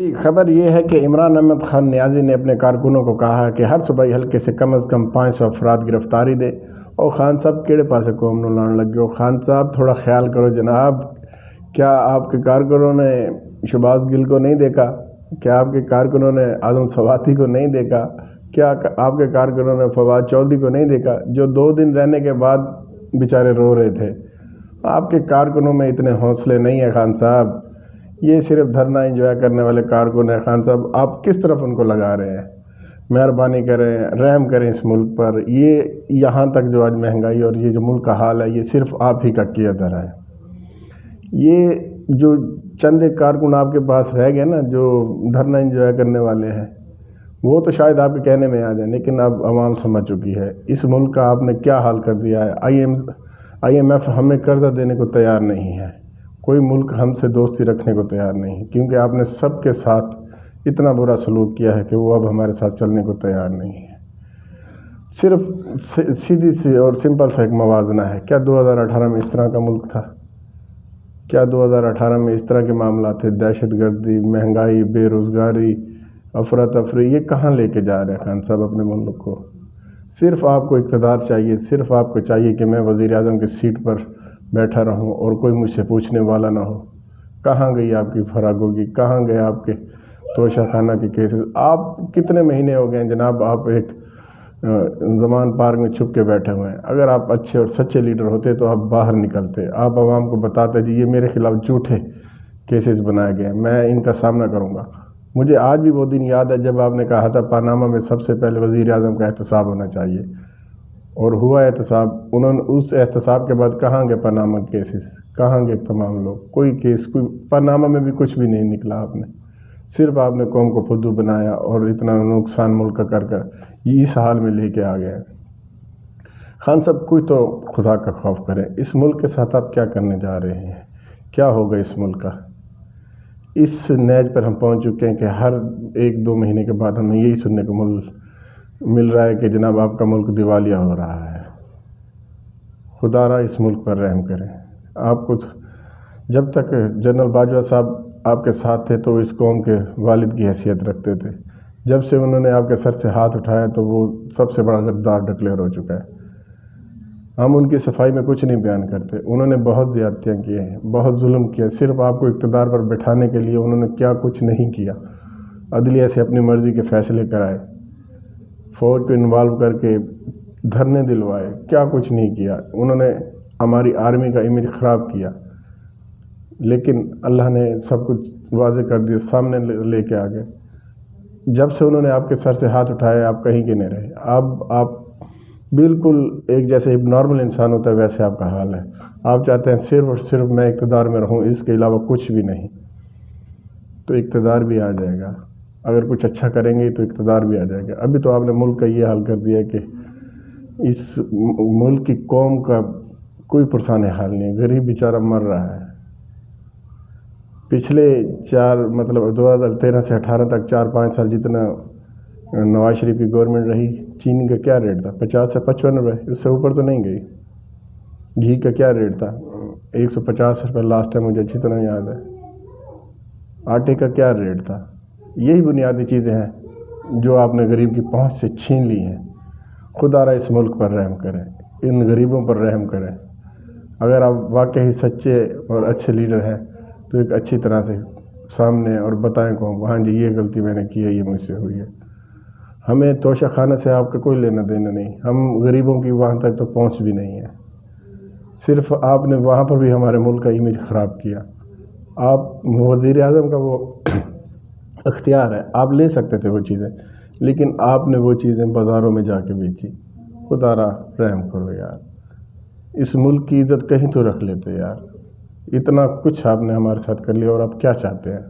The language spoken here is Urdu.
جی، خبر یہ ہے کہ عمران احمد خان نیازی نے اپنے کارکنوں کو کہا ہے کہ ہر صوبائی حلقے سے کم از کم 500 افراد گرفتاری دے۔ اور خان صاحب کیڑے پاسے قوم نو لان لگ گئے؟ خان صاحب تھوڑا خیال کرو جناب، کیا آپ کے کارکنوں نے شہباز گل کو نہیں دیکھا؟ کیا آپ کے کارکنوں نے اعظم سواتی کو نہیں دیکھا؟ کیا آپ کے کارکنوں نے فواد چودھری کو نہیں دیکھا جو 2 دن رہنے کے بعد بیچارے رو رہے تھے؟ آپ کے کارکنوں میں اتنے حوصلے نہیں ہیں خان صاحب، یہ صرف دھرنا انجوائے کرنے والے کارکن ہیں۔ خان صاحب آپ کس طرف ان کو لگا رہے ہیں؟ مہربانی کریں، رحم کریں اس ملک پر۔ یہ یہاں تک جو آج مہنگائی اور یہ جو ملک کا حال ہے، یہ صرف آپ ہی کا کیا دھرا ہے۔ یہ جو چند ایک کارکن آپ کے پاس رہ گئے نا جو دھرنا انجوائے کرنے والے ہیں، وہ تو شاید آپ کے کہنے میں آ جائیں، لیکن اب عوام سمجھ چکی ہے اس ملک کا آپ نے کیا حال کر دیا ہے۔ آئی ایم ایف ہمیں قرضہ دینے کو تیار نہیں ہے، کوئی ملک ہم سے دوستی رکھنے کو تیار نہیں، کیونکہ آپ نے سب کے ساتھ اتنا برا سلوک کیا ہے کہ وہ اب ہمارے ساتھ چلنے کو تیار نہیں ہے۔ صرف سیدھی سی اور سمپل سا ایک موازنہ ہے۔ کیا 2018 میں اس طرح کا ملک تھا؟ کیا 2018 میں اس طرح کے معاملات تھے؟ دہشت گردی، مہنگائی، بے روزگاری، افراتفری، یہ کہاں لے کے جا رہے ہیں خان صاحب اپنے ملک کو؟ صرف آپ کو اقتدار چاہیے، صرف آپ کو چاہیے کہ میں وزیر اعظم کی سیٹ پر بیٹھا رہوں اور کوئی مجھ سے پوچھنے والا نہ ہو۔ کہاں گئی آپ کی فراگوگی؟ کہاں گئے آپ کے توشہ خانہ کے کیسز؟ آپ کتنے مہینے ہو گئے ہیں جناب آپ ایک زمان پارک میں چھپ کے بیٹھے ہوئے ہیں؟ اگر آپ اچھے اور سچے لیڈر ہوتے تو آپ باہر نکلتے، آپ عوام کو بتاتے جی یہ میرے خلاف جھوٹے کیسز بنائے گئے ہیں، میں ان کا سامنا کروں گا۔ مجھے آج بھی وہ دن یاد ہے جب آپ نے کہا تھا پاناما میں سب سے پہلے وزیر اعظم کا احتساب ہونا چاہیے، اور ہوا احتساب۔ انہوں نے اس احتساب کے بعد کہاں گئے پاناما کیسز؟ کہاں گئے تمام لوگ؟ کوئی کیس، کوئی پاناما میں بھی کچھ بھی نہیں نکلا۔ آپ نے صرف آپ نے قوم کو فدو بنایا اور اتنا نقصان ملک کا کر اس حال میں لے کے آ گئے۔ خان صاحب کوئی تو خدا کا خوف کریں، اس ملک کے ساتھ آپ کیا کرنے جا رہے ہیں؟ کیا ہوگا اس ملک کا؟ اس نیج پر ہم پہنچ چکے ہیں کہ ہر 1-2 مہینے کے بعد ہمیں یہی سننے کو مل رہا ہے کہ جناب آپ کا ملک دیوالیہ ہو رہا ہے۔ خدا را اس ملک پر رحم کریں۔ آپ کو جب تک جنرل باجوہ صاحب آپ کے ساتھ تھے تو اس قوم کے والد کی حیثیت رکھتے تھے، جب سے انہوں نے آپ کے سر سے ہاتھ اٹھایا تو وہ سب سے بڑا غدار ڈکلیئر ہو چکا ہے۔ ہم ان کی صفائی میں کچھ نہیں بیان کرتے، انہوں نے بہت زیادتیاں کی ہیں، بہت ظلم کیا، صرف آپ کو اقتدار پر بٹھانے کے لیے انہوں نے کیا کچھ نہیں کیا۔ عدلیہ سے اپنی مرضی کے فیصلے کرائے، فوج کو انوالو کر کے دھرنے دلوائے، کیا کچھ نہیں کیا۔ انہوں نے ہماری آرمی کا امیج خراب کیا، لیکن اللہ نے سب کچھ واضح کر دیا، سامنے لے کے آ گئے۔ جب سے انہوں نے آپ کے سر سے ہاتھ اٹھائے آپ کہیں کے نہیں رہے۔ اب آپ بالکل ایک جیسے ایک نارمل انسان ہوتا ہے ویسے آپ کا حال ہے۔ آپ چاہتے ہیں صرف اور صرف میں اقتدار میں رہوں، اس کے علاوہ کچھ بھی نہیں۔ تو اقتدار بھی آ جائے گا، اگر کچھ اچھا کریں گے تو اقتدار بھی آ جائے گا۔ ابھی تو آپ نے ملک کا یہ حال کر دیا کہ اس ملک کی قوم کا کوئی پرسان حال نہیں، غریب بیچارہ مر رہا ہے۔ پچھلے 2013 سے 18 تک 4-5 سال جتنا نواز شریف کی گورنمنٹ رہی، چینی کا کیا ریٹ تھا؟ 50 سے 55 روپے، اس سے اوپر تو نہیں گئی۔ گھی کا کیا ریٹ تھا؟ 150 روپے لاسٹ ٹائم مجھے اچھی طرح یاد ہے۔ آٹے کا کیا ریٹ تھا؟ یہی بنیادی چیزیں ہیں جو آپ نے غریب کی پہنچ سے چھین لی ہیں۔ خدا را اس ملک پر رحم کریں، ان غریبوں پر رحم کریں۔ اگر آپ واقعی سچے اور اچھے لیڈر ہیں تو ایک اچھی طرح سے سامنے اور بتائیں کو ہاں جی یہ غلطی میں نے کی ہے، یہ مجھ سے ہوئی ہے۔ ہمیں توشہ خانہ سے آپ کا کوئی لینا دینا نہیں، ہم غریبوں کی وہاں تک تو پہنچ بھی نہیں ہے۔ صرف آپ نے وہاں پر بھی ہمارے ملک کا امیج خراب کیا۔ آپ وزیر اعظم کا وہ اختیار ہے، آپ لے سکتے تھے وہ چیزیں، لیکن آپ نے وہ چیزیں بازاروں میں جا کے بیچی۔ خدا را رحم کرو یار، اس ملک کی عزت کہیں تو رکھ لیتے یار۔ اتنا کچھ آپ نے ہمارے ساتھ کر لیا اور آپ کیا چاہتے ہیں؟